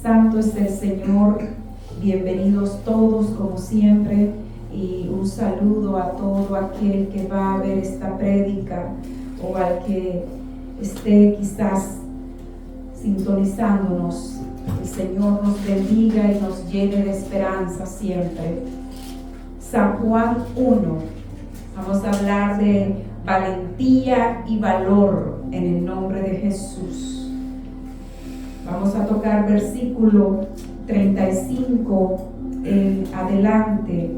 Santo es el Señor, bienvenidos todos como siempre, y un saludo a todo aquel que va a ver esta prédica o al que esté quizás sintonizándonos. El Señor nos bendiga y nos llene de esperanza siempre. San Juan 1, vamos a hablar de valentía y valor en el nombre de Jesús. Vamos a tocar versículo 35 en adelante.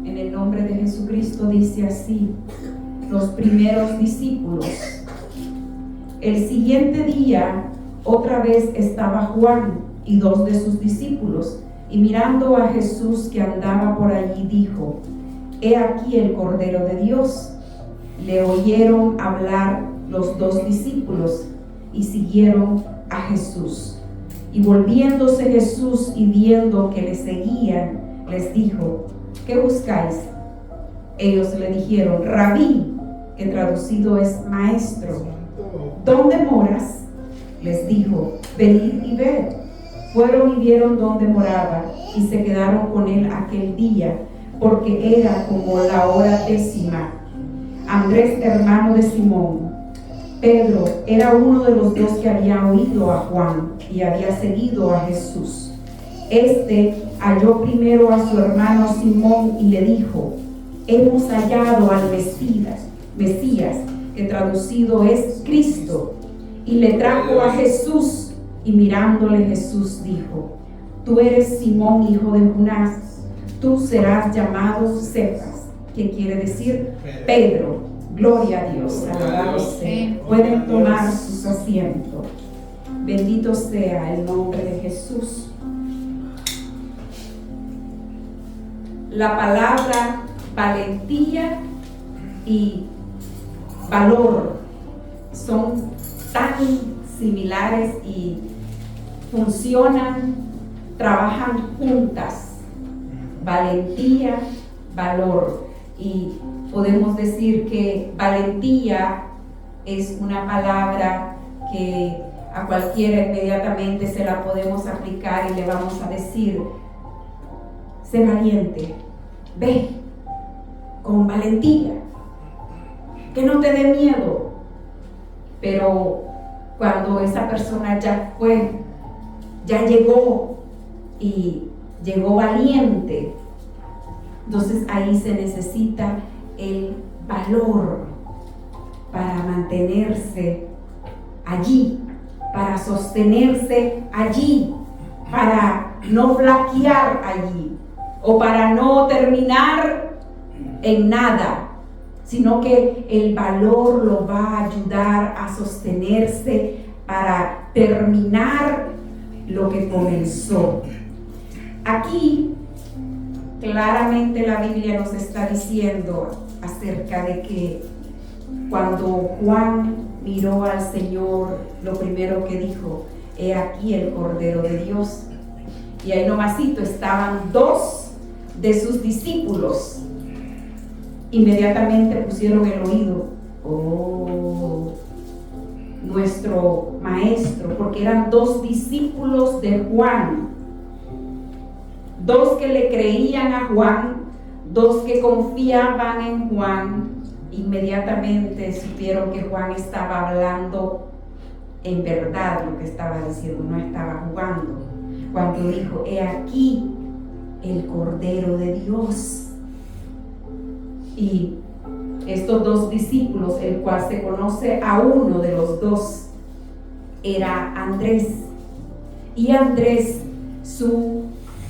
En el nombre de Jesucristo dice así: los primeros discípulos. El siguiente día otra vez estaba Juan y 2 de sus discípulos, y mirando a Jesús que andaba por allí, dijo: He aquí el Cordero de Dios. Le oyeron hablar los 2 discípulos y siguieron a Jesús. Y volviéndose Jesús y viendo que le seguían, les dijo: ¿Qué buscáis? Ellos le dijeron: Rabí, que traducido es maestro, ¿dónde moras? Les dijo: Venid y ved. Fueron y vieron dónde moraba, y se quedaron con él aquel día, porque era como la hora 10. Andrés, hermano de Simón, Pedro, era uno de los 2 que había oído a Juan y había seguido a Jesús. Este halló primero a su hermano Simón y le dijo: Hemos hallado al Mesías, que traducido es Cristo. Y le trajo a Jesús, y mirándole Jesús dijo: Tú eres Simón, hijo de Jonás, tú serás llamado Cefas, que quiere decir Pedro. Gloria a Dios, alabado sea. Pueden tomar sus asientos. Bendito sea el nombre de Jesús. La palabra valentía y valor son tan similares y funcionan, trabajan juntas. Valentía, valor. Y podemos decir que valentía es una palabra que a cualquiera inmediatamente se la podemos aplicar y le vamos a decir: sé valiente, ve con valentía, que no te dé miedo. Pero cuando esa persona ya llegó y llegó valiente, entonces ahí se necesita el valor para mantenerse allí, para sostenerse allí, para no flaquear allí o para no terminar en nada, sino que el valor lo va a ayudar a sostenerse para terminar lo que comenzó. Aquí claramente la Biblia nos está diciendo acerca de que cuando Juan miró al Señor, lo primero que dijo: He aquí el Cordero de Dios. Y ahí nomasito estaban 2 de sus discípulos. Inmediatamente pusieron el oído: oh, nuestro maestro, porque eran 2 discípulos de Juan. 2 que le creían a Juan, 2 que confiaban en Juan. Inmediatamente supieron que Juan estaba hablando en verdad lo que estaba diciendo, no estaba jugando. Cuando dijo: He aquí el Cordero de Dios. Y estos 2 discípulos, el cual se conoce a uno de los 2, era Andrés. Y Andrés, su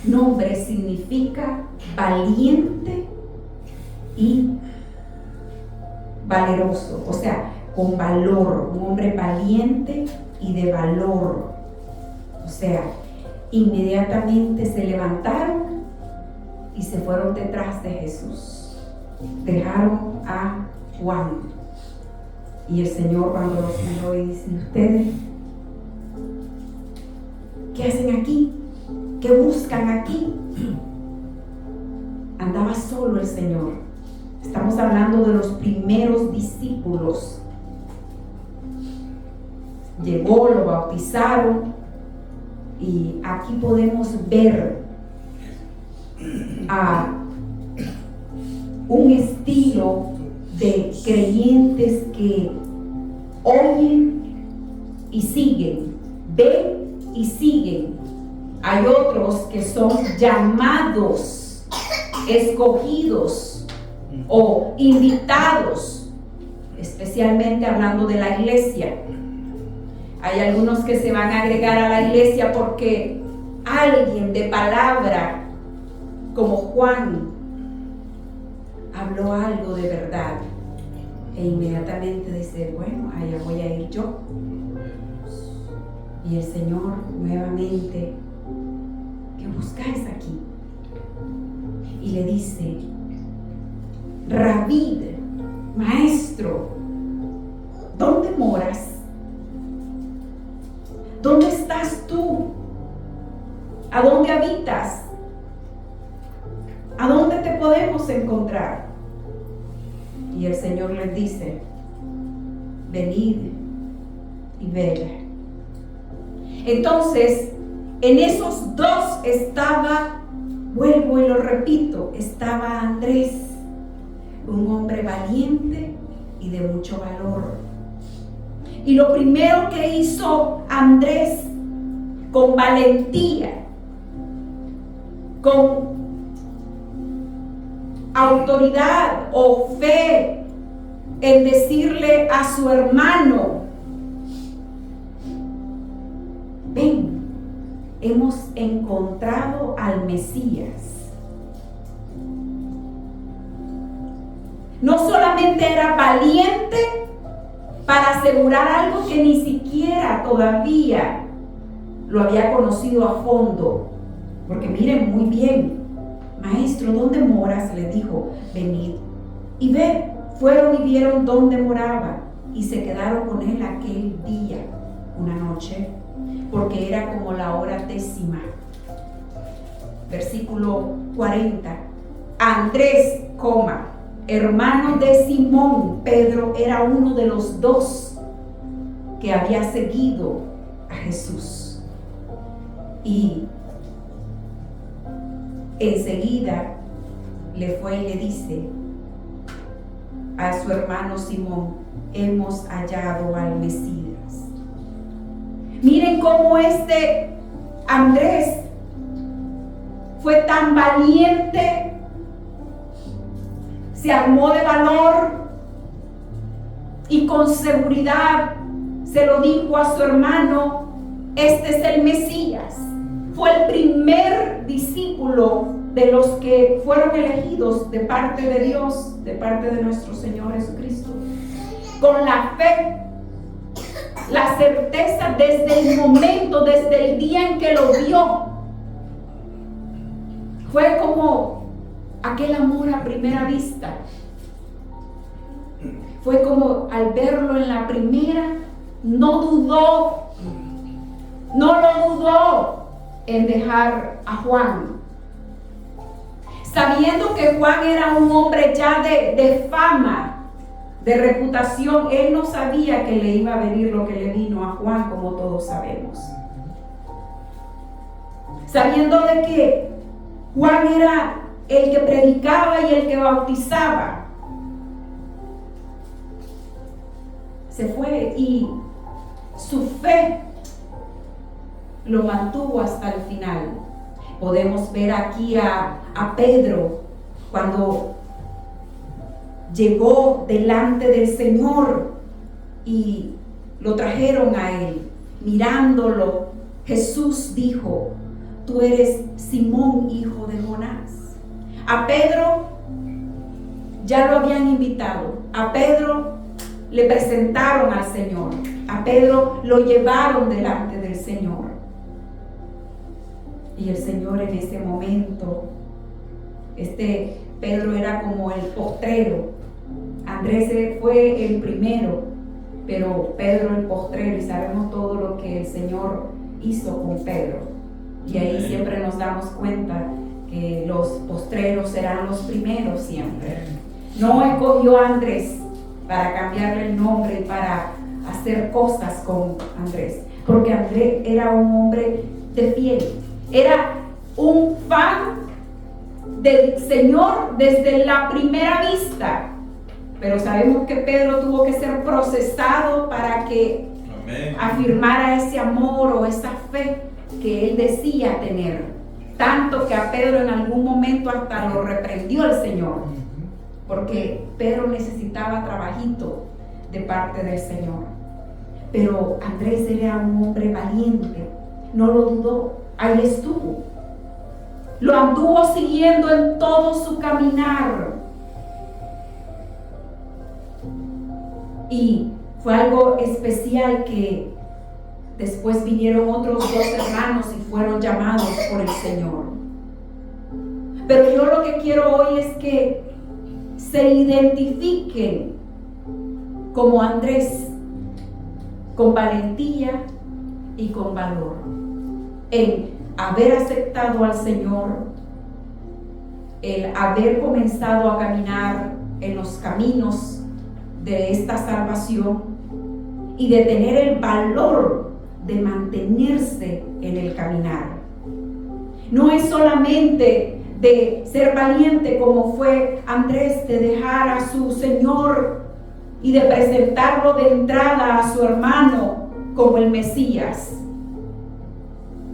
nombre significa valiente y valeroso, o sea, con valor, un hombre valiente y de valor. O sea, inmediatamente se levantaron y se fueron detrás de Jesús. Dejaron a Juan. Y el Señor, cuando los miró, y dice: ¿Ustedes qué hacen aquí? ¿Qué buscan aquí? Andaba solo el Señor. Estamos hablando de los primeros discípulos. Llegó, lo bautizaron, Y aquí podemos ver a un estilo de creyentes que oyen y siguen, ven y siguen. Hay otros que son llamados, escogidos o invitados, especialmente hablando de la iglesia. Hay algunos que se van a agregar a la iglesia porque alguien de palabra, como Juan, habló algo de verdad. E inmediatamente dice, bueno, allá voy a ir yo. Y el Señor nuevamente, ¿qué buscáis aquí? Y le dice, Rabí, maestro, ¿dónde moras? ¿Dónde estás tú? ¿A dónde habitas? ¿A dónde te podemos encontrar? Y el Señor les dice, venid y ved. Entonces, en esos dos estaba, vuelvo y lo repito, estaba Andrés, un hombre valiente y de mucho valor. Y lo primero que hizo Andrés con valentía, con autoridad o fe, en decirle a su hermano, ven, hemos encontrado al Mesías. No solamente era valiente para asegurar algo que ni siquiera todavía lo había conocido a fondo, porque miren muy bien, maestro, ¿dónde moras? Le dijo, venid y ved. Fueron y vieron dónde moraba y se quedaron con él aquel día, una noche, porque era como la hora 10ª. Versículo 40. Andrés, hermano de Simón, Pedro era uno de los dos que había seguido a Jesús. Y enseguida le fue y le dice a su hermano Simón, hemos hallado al Mesías. Miren cómo este Andrés fue tan valiente, se armó de valor y con seguridad se lo dijo a su hermano, este es el Mesías. Fue el primer discípulo de los que fueron elegidos de parte de Dios, de parte de nuestro Señor Jesucristo. Con la fe, la certeza desde el momento, desde el día en que lo vio. Fue como aquel amor a primera vista. Fue como al verlo en la primera, no lo dudó en dejar a Juan. Sabiendo que Juan era un hombre ya de fama, de reputación, él no sabía que le iba a venir lo que le vino a Juan, como todos sabemos. Sabiendo de que Juan era el que predicaba y el que bautizaba, se fue y su fe lo mantuvo hasta el final. Podemos ver aquí a Pedro cuando llegó delante del Señor y lo trajeron a él. Mirándolo, Jesús dijo, tú eres Simón, hijo de Jonás. A Pedro ya lo habían invitado. A Pedro le presentaron al Señor. A Pedro lo llevaron delante del Señor. Y el Señor en ese momento, Pedro era como el postrero. Andrés fue el primero, pero Pedro el postrero. Y sabemos todo lo que el Señor hizo con Pedro. Y ahí siempre nos damos cuenta que los postreros serán los primeros siempre. No escogió a Andrés para cambiarle el nombre y para hacer cosas con Andrés, porque Andrés era un hombre de fiel. Era un fan del Señor desde la primera vista. Pero sabemos que Pedro tuvo que ser procesado para que afirmara ese amor o esa fe que él decía tener. Tanto que a Pedro en algún momento hasta lo reprendió el Señor, porque Pedro necesitaba trabajito de parte del Señor. Pero Andrés era un hombre valiente, no lo dudó, ahí estuvo. Lo anduvo siguiendo en todo su caminar. Y fue algo especial que después vinieron otros 2 hermanos y fueron llamados por el Señor. Pero yo lo que quiero hoy es que se identifiquen como Andrés, con valentía y con valor, en haber aceptado al Señor, el haber comenzado a caminar en los caminos de esta salvación y de tener el valor de mantenerse en el caminar. No es solamente de ser valiente como fue Andrés, de dejar a su Señor y de presentarlo de entrada a su hermano como el Mesías,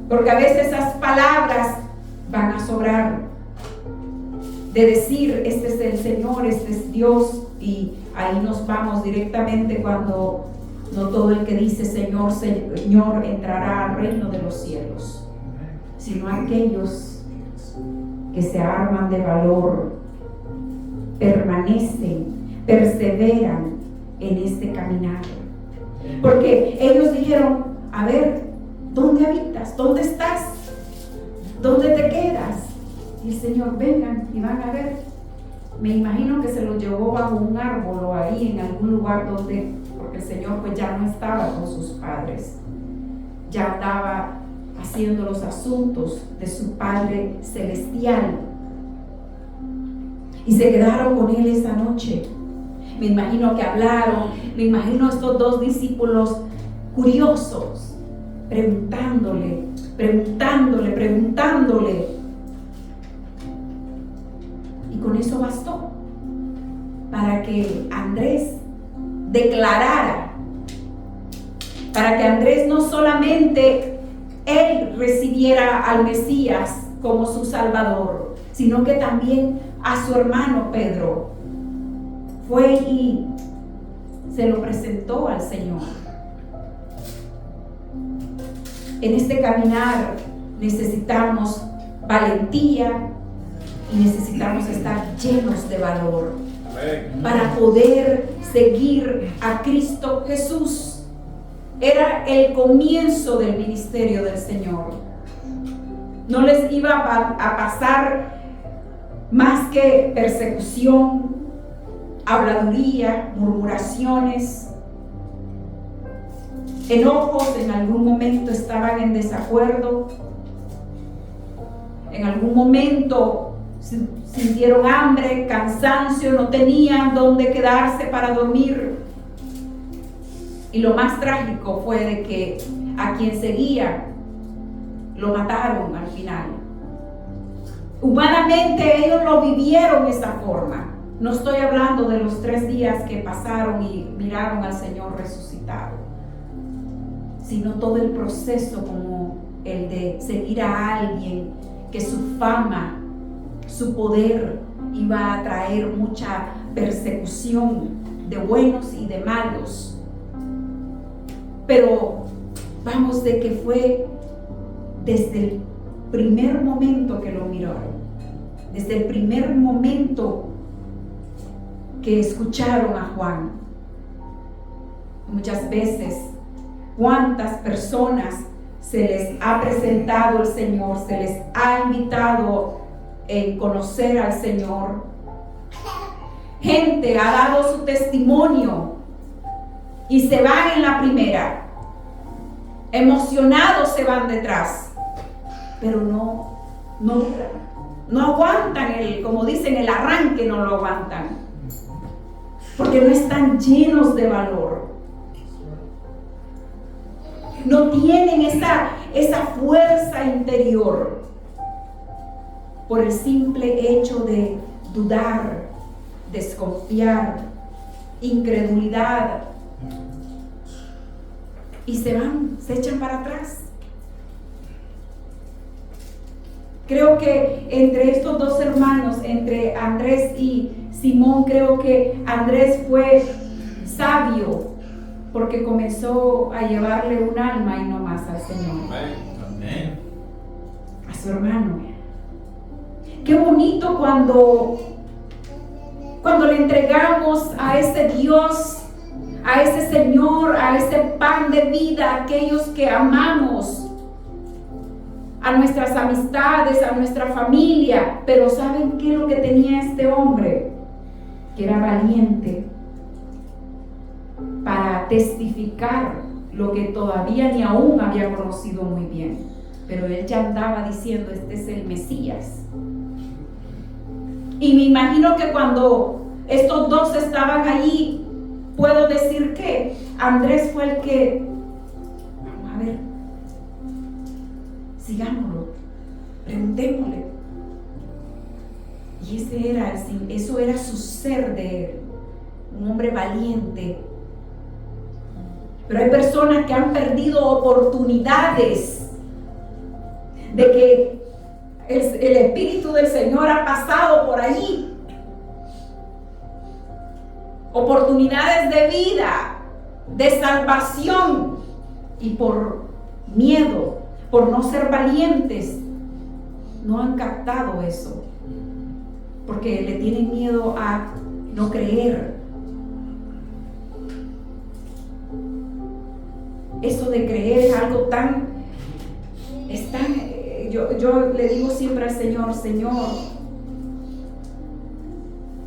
porque a veces esas palabras van a sobrar, de decir este es el Señor, este es Dios, y ahí nos vamos directamente cuando no todo el que dice Señor, Señor entrará al reino de los cielos, sino aquellos que se arman de valor, permanecen, perseveran en este caminar. Porque ellos dijeron, a ver, ¿dónde habitas? ¿Dónde estás? ¿Dónde te quedas? Y el Señor, vengan y van a ver. Me imagino que se los llevó bajo un árbol o ahí en algún lugar donde, porque el Señor pues ya no estaba con sus padres, ya andaba haciendo los asuntos de su Padre Celestial, y se quedaron con él esa noche. Me imagino que hablaron, me imagino estos 2 discípulos curiosos, preguntándole. Y con eso bastó para que Andrés declarara, para que Andrés no solamente él recibiera al Mesías como su Salvador, sino que también a su hermano Pedro fue y se lo presentó al Señor. En este caminar necesitamos valentía y necesitamos estar llenos de valor para poder seguir a Cristo Jesús. Era el comienzo del ministerio del Señor. No les iba a pasar más que persecución, habladuría, murmuraciones, enojos. En algún momento estaban en desacuerdo, en algún momento sintieron hambre, cansancio, no tenían dónde quedarse para dormir. Y lo más trágico fue de que a quien seguía lo mataron al final. Humanamente ellos lo vivieron de esa forma. No estoy hablando de los 3 días que pasaron y miraron al Señor resucitado, sino todo el proceso como el de seguir a alguien que su fama, su poder iba a traer mucha persecución de buenos y de malos. Pero vamos, de que fue desde el primer momento que lo miraron, desde el primer momento que escucharon a Juan. Muchas veces, cuántas personas se les ha presentado el Señor, se les ha invitado a conocer al Señor. Gente ha dado su testimonio y se van en la primera, emocionados se van detrás, pero no aguantan como dicen, el arranque no lo aguantan, porque no están llenos de valor. no tienen esa fuerza interior por el simple hecho de dudar, desconfiar, incredulidad, y se echan para atrás. Creo que entre estos dos hermanos, entre Andrés y Simón, creo que Andrés fue sabio porque comenzó a llevarle un alma y no más al Señor. Amén. A su hermano. Qué bonito cuando le entregamos a ese Dios, a ese Señor, a ese pan de vida, a aquellos que amamos, a nuestras amistades, a nuestra familia. Pero ¿saben qué es lo que tenía este hombre? Que era valiente para testificar lo que todavía ni aún había conocido muy bien. Pero él ya andaba diciendo, este es el Mesías. Y me imagino que cuando estos dos estaban allí, puedo decir que Andrés fue el que, vamos a ver, sigámoslo, preguntémosle. Y eso era su ser de él, un hombre valiente. Pero hay personas que han perdido oportunidades de que el Espíritu del Señor ha pasado por allí. Oportunidades de vida, de salvación, y por miedo, por no ser valientes, no han captado eso, porque le tienen miedo a no creer. Eso de creer es algo tan yo le digo siempre al Señor, Señor,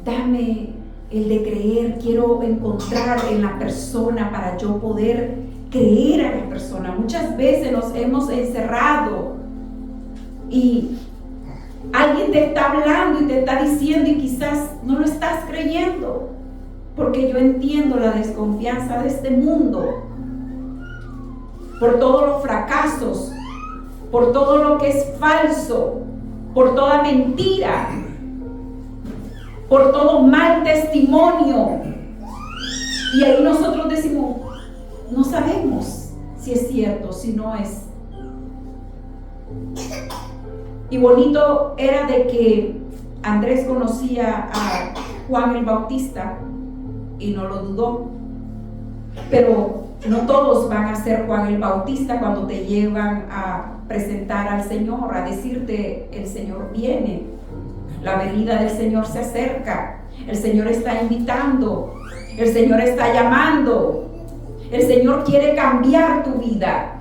dame el de creer. Quiero encontrar en la persona para yo poder creer a la persona. Muchas veces nos hemos encerrado y alguien te está hablando y te está diciendo y quizás no lo estás creyendo, porque yo entiendo la desconfianza de este mundo por todos los fracasos, por todo lo que es falso, por toda mentira, por todo mal testimonio. Y ahí nosotros decimos, no sabemos si es cierto, si no es. Y bonito era de que Andrés conocía a Juan el Bautista y no lo dudó. Pero no todos van a ser Juan el Bautista cuando te llevan a presentar al Señor, a decirte, el Señor viene, la venida del Señor se acerca, el Señor está invitando, el Señor está llamando, el Señor quiere cambiar tu vida,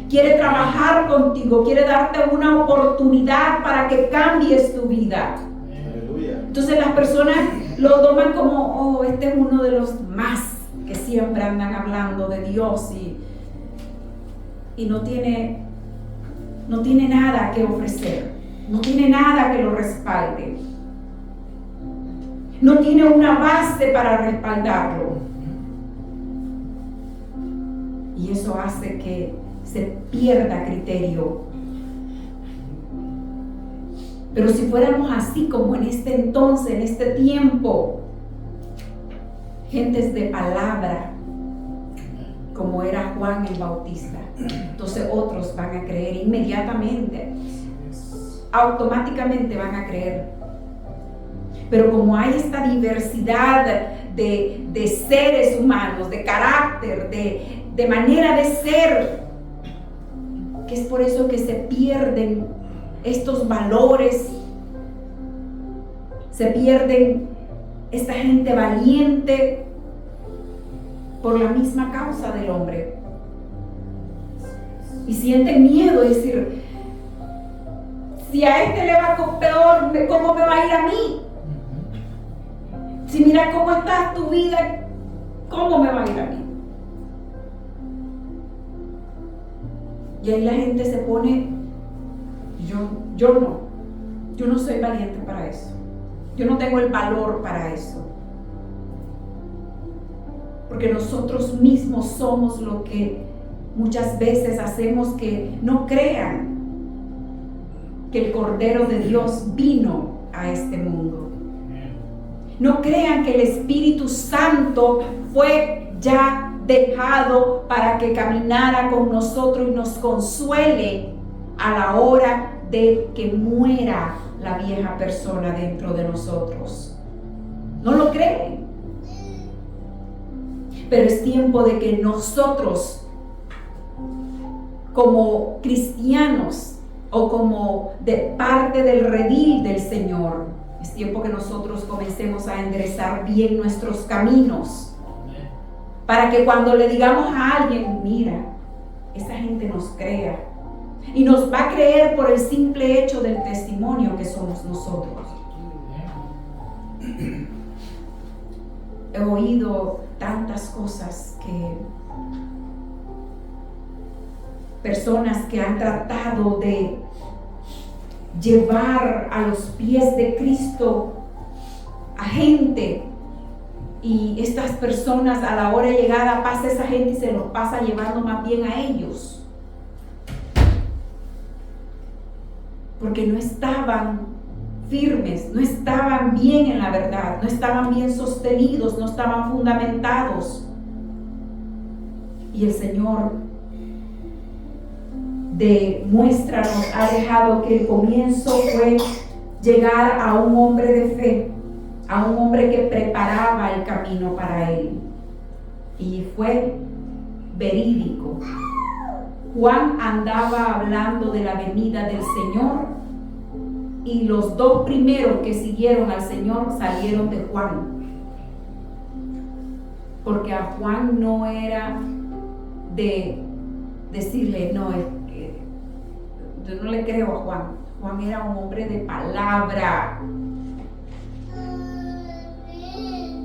quiere trabajar contigo, quiere darte una oportunidad para que cambies tu vida. Aleluya. Entonces las personas lo toman como, oh, este es uno de los más que siempre andan hablando de Dios y no tiene nada que ofrecer, no tiene nada que lo respalde, no tiene una base para respaldarlo, y eso hace que se pierda criterio. Pero si fuéramos así como en este entonces, en este tiempo, gentes de palabra, como era Juan el Bautista, entonces otros van a creer inmediatamente, automáticamente van a creer. Pero como hay esta diversidad de seres humanos, de carácter, de manera de ser, que es por eso que se pierden estos valores, se pierden esta gente valiente por la misma causa del hombre. Y sienten miedo de decir, si a este le va peor, ¿cómo me va a ir a mí? Si mira cómo está tu vida, ¿cómo me va a ir a mí? Y ahí la gente se pone, yo no soy valiente para eso. Yo no tengo el valor para eso. Porque nosotros mismos somos lo que muchas veces hacemos que no crean que el Cordero de Dios vino a este mundo. No crean que el Espíritu Santo fue ya dejado para que caminara con nosotros y nos consuele a la hora de que muera la vieja persona dentro de nosotros. No lo creen. Pero es tiempo de que nosotros, como cristianos o como de parte del redil del Señor, es tiempo que nosotros comencemos a enderezar bien nuestros caminos, para que cuando le digamos a alguien, mira, esa gente nos crea, y nos va a creer por el simple hecho del testimonio que somos nosotros. He oído tantas cosas que personas que han tratado de llevar a los pies de Cristo a gente, y estas personas a la hora de llegada pasa esa gente y se los pasa llevando más bien a ellos, porque no estaban firmes, no estaban bien en la verdad, no estaban bien sostenidos, no estaban fundamentados. Y el Señor de muestra nos ha dejado que el comienzo fue llegar a un hombre de fe, a un hombre que preparaba el camino para él, y fue verídico. Juan andaba hablando de la venida del Señor, y los dos primeros que siguieron al Señor salieron de Juan, porque a Juan no era de decirle, no, es que yo no le creo a Juan. Juan era un hombre de palabra.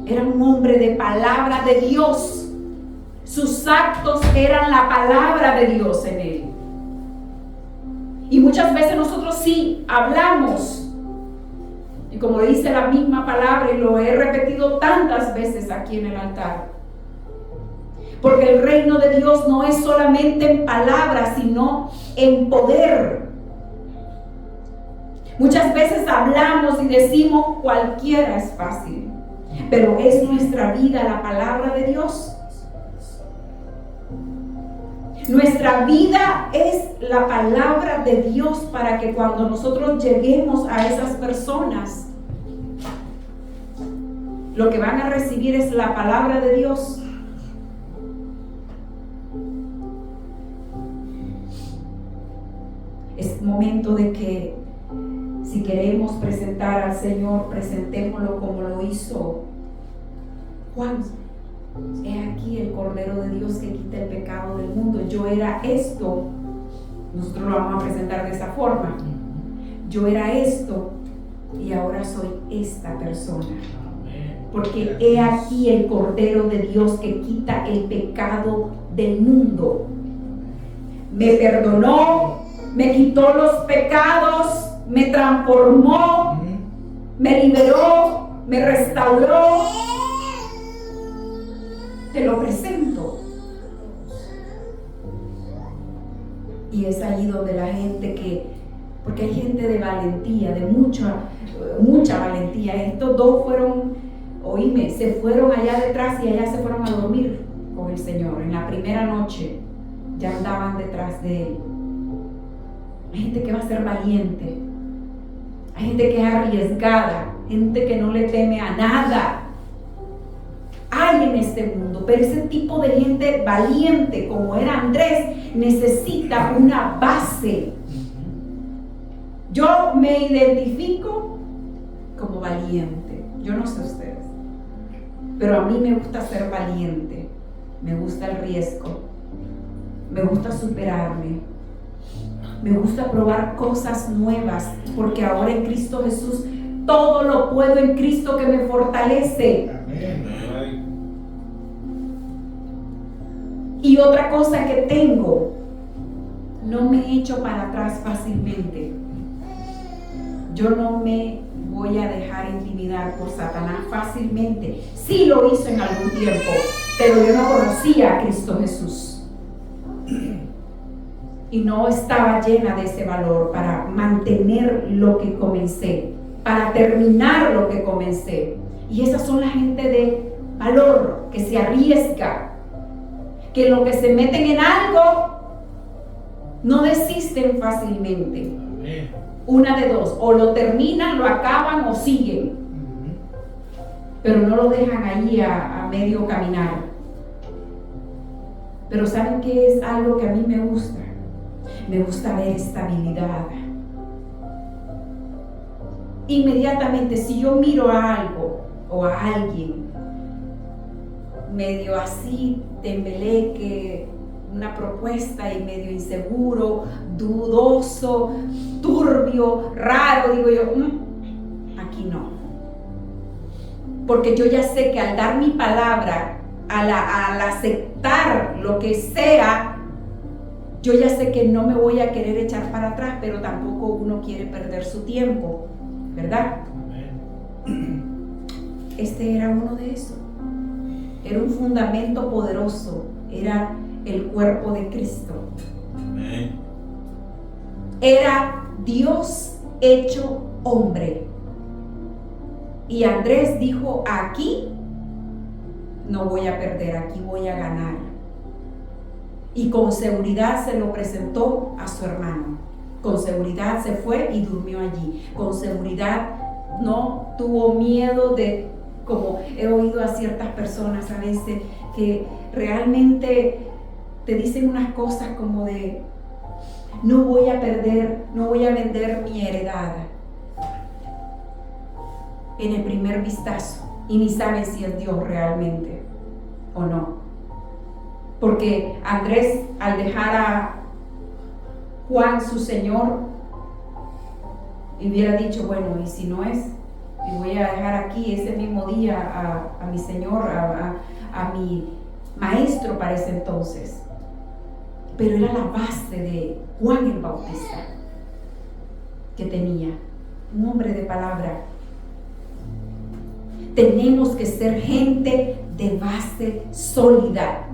Era un hombre de palabra de Dios. Sus actos eran la palabra de Dios en él. Y muchas veces nosotros sí hablamos, y como dice la misma palabra, y lo he repetido tantas veces aquí en el altar, porque el reino de Dios no es solamente en palabras, sino en poder. Muchas veces hablamos y decimos cualquiera es fácil, pero es nuestra vida la palabra de Dios. Nuestra vida es la palabra de Dios, para que cuando nosotros lleguemos a esas personas, lo que van a recibir es la palabra de Dios. Es momento de que, si queremos presentar al Señor, presentémoslo como lo hizo Juan. He aquí el Cordero de Dios que quita el pecado del mundo. Yo era esto. Nosotros lo vamos a presentar de esa forma. Yo era esto y ahora soy esta persona. Porque he aquí el Cordero de Dios que quita el pecado del mundo. Me perdonó, me quitó los pecados, me transformó, me liberó, me restauró. Te lo presento. Y es allí donde la gente porque hay gente de valentía, de mucha valentía. Estos dos fueron, oíme, se fueron allá detrás y allá se fueron a dormir con el Señor. En la primera noche ya andaban detrás de Él. Hay gente que va a ser valiente, hay gente que es arriesgada, gente que no le teme a nada. Hay en este mundo, pero ese tipo de gente valiente como era Andrés necesita una base. Yo me identifico como valiente. Yo no sé ustedes, pero a mí me gusta ser valiente. Me gusta el riesgo, me gusta superarme, me gusta probar cosas nuevas, porque ahora en Cristo Jesús todo lo puedo en Cristo que me fortalece. Amén. Y otra cosa que tengo, no me echo para atrás fácilmente. Yo no me voy a dejar intimidar por Satanás fácilmente. Sí lo hizo en algún tiempo, pero yo no conocía a Cristo Jesús. y no estaba llena de ese valor para mantener lo que comencé, para terminar lo que comencé. Y esas son la gente de valor, que se arriesga, que en lo que se meten en algo no desisten fácilmente. Amén. Una de dos, o lo terminan, lo acaban o siguen, pero no lo dejan ahí a medio caminar. Pero ¿saben qué es algo que a mí me gusta? Me gusta ver estabilidad. Inmediatamente, si yo miro a algo o a alguien medio así, tembeleque, una propuesta y medio inseguro, dudoso, turbio, raro, digo yo, aquí no. Porque yo ya sé que al dar mi palabra, al aceptar lo que sea, yo ya sé que no me voy a querer echar para atrás, pero tampoco uno quiere perder su tiempo, ¿verdad? Este era uno de esos. Era un fundamento poderoso, era el cuerpo de Cristo. Amén. Era Dios hecho hombre. Y Andrés dijo, aquí no voy a perder, aquí voy a ganar. Y con seguridad se lo presentó a su hermano. Con seguridad se fue y durmió allí. Con seguridad no tuvo miedo de, como he oído a ciertas personas a veces, que realmente te dicen unas cosas como de, no voy a perder, no voy a vender mi heredad en el primer vistazo, y ni saben si es Dios realmente o no. Porque Andrés, al dejar a Juan su señor, hubiera dicho, bueno, y si no es, y voy a dejar aquí ese mismo día a mi señor, a mi maestro para ese entonces. Pero era la base de Juan el Bautista que tenía, un hombre de palabra. Tenemos que ser gente de base sólida.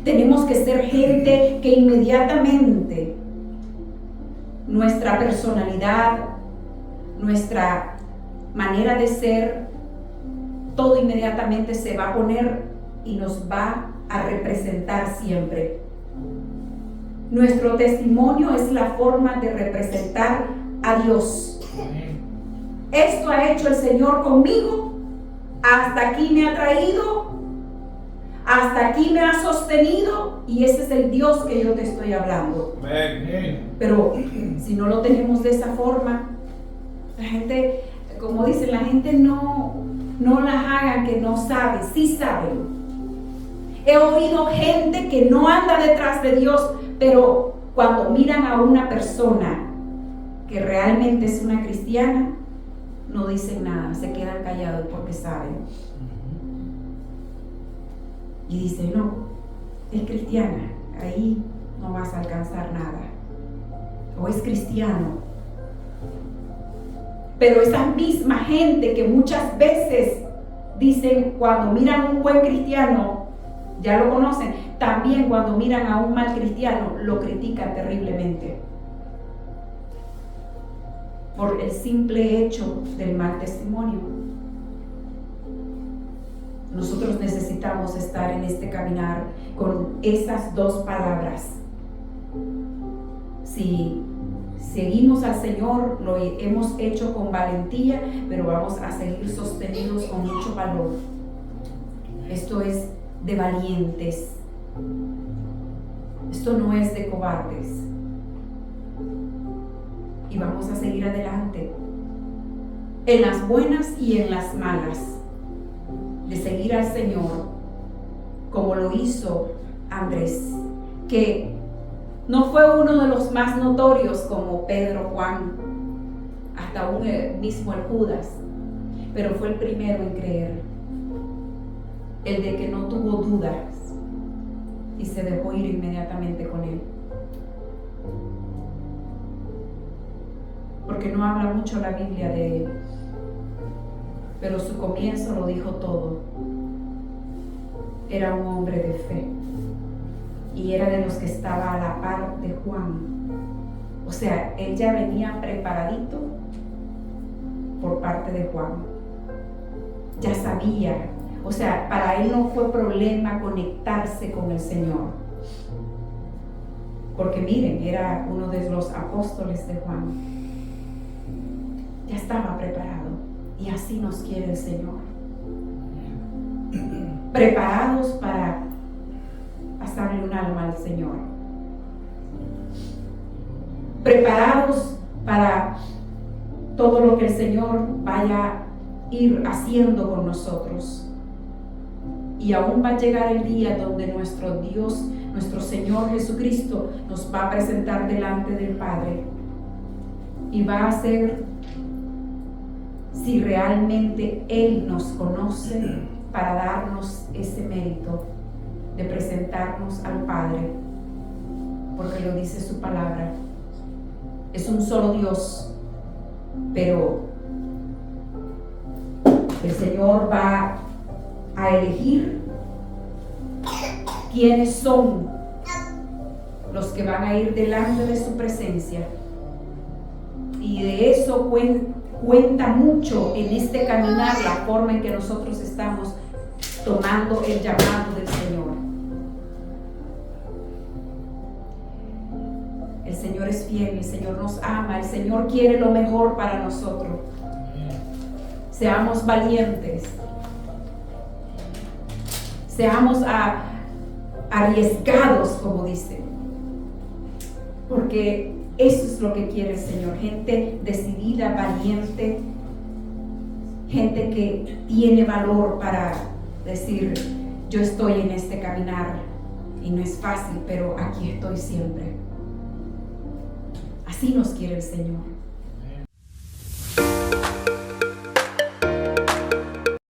Tenemos que ser gente que inmediatamente nuestra personalidad, nuestra manera de ser, todo inmediatamente se va a poner y nos va a representar siempre. Nuestro testimonio es la forma de representar a Dios. Esto ha hecho el Señor conmigo, hasta aquí me ha traído, hasta aquí me ha sostenido, y ese es el Dios que yo te estoy hablando. Pero si no lo tenemos de esa forma, la gente, como dicen, la gente no las hagan que no saben, sí saben. He oído gente que no anda detrás de Dios, pero cuando miran a una persona que realmente es una cristiana, no dicen nada, se quedan callados porque saben. Y dicen, no, es cristiana, ahí no vas a alcanzar nada. O es cristiano. Pero esa misma gente que muchas veces dicen, cuando miran un buen cristiano, ya lo conocen, también cuando miran a un mal cristiano, lo critican terriblemente. Por el simple hecho del mal testimonio. Nosotros necesitamos estar en este caminar con esas dos palabras. Si seguimos al Señor, lo hemos hecho con valentía, pero vamos a seguir sostenidos con mucho valor. Esto es de valientes. Esto no es de cobardes. Y vamos a seguir adelante, en las buenas y en las malas, de seguir al Señor, como lo hizo Andrés, que no fue uno de los más notorios como Pedro, Juan, hasta aún mismo el Judas, pero fue el primero en creer, el de que no tuvo dudas y se dejó ir inmediatamente con él. Porque no habla mucho la Biblia de él, pero su comienzo lo dijo todo. Era un hombre de fe. y era de los que estaba a la par de Juan. O sea, él ya venía preparadito por parte de Juan. Ya sabía. O sea, para él no fue problema conectarse con el Señor. Porque miren, era uno de los apóstoles de Juan. Ya estaba preparado. Y así nos quiere el Señor. Preparados para pasarle un alma al Señor. Preparados para todo lo que el Señor vaya a ir haciendo con nosotros. Y aún va a llegar el día donde nuestro Dios, nuestro Señor Jesucristo, nos va a presentar delante del Padre. Y va a hacer, si realmente Él nos conoce, para darnos ese mérito de presentarnos al Padre, porque lo dice su palabra. Es un solo Dios, pero el Señor va a elegir quiénes son los que van a ir delante de su presencia, y de eso cuenta mucho en este caminar la forma en que nosotros estamos tomando el llamado del Señor. El Señor es fiel, el Señor nos ama, el Señor quiere lo mejor para nosotros. Seamos valientes, seamos arriesgados, como dice, porque eso es lo que quiere el Señor. Gente decidida, valiente, gente que tiene valor para decir: yo estoy en este caminar y no es fácil, pero aquí estoy siempre. Así nos quiere el Señor.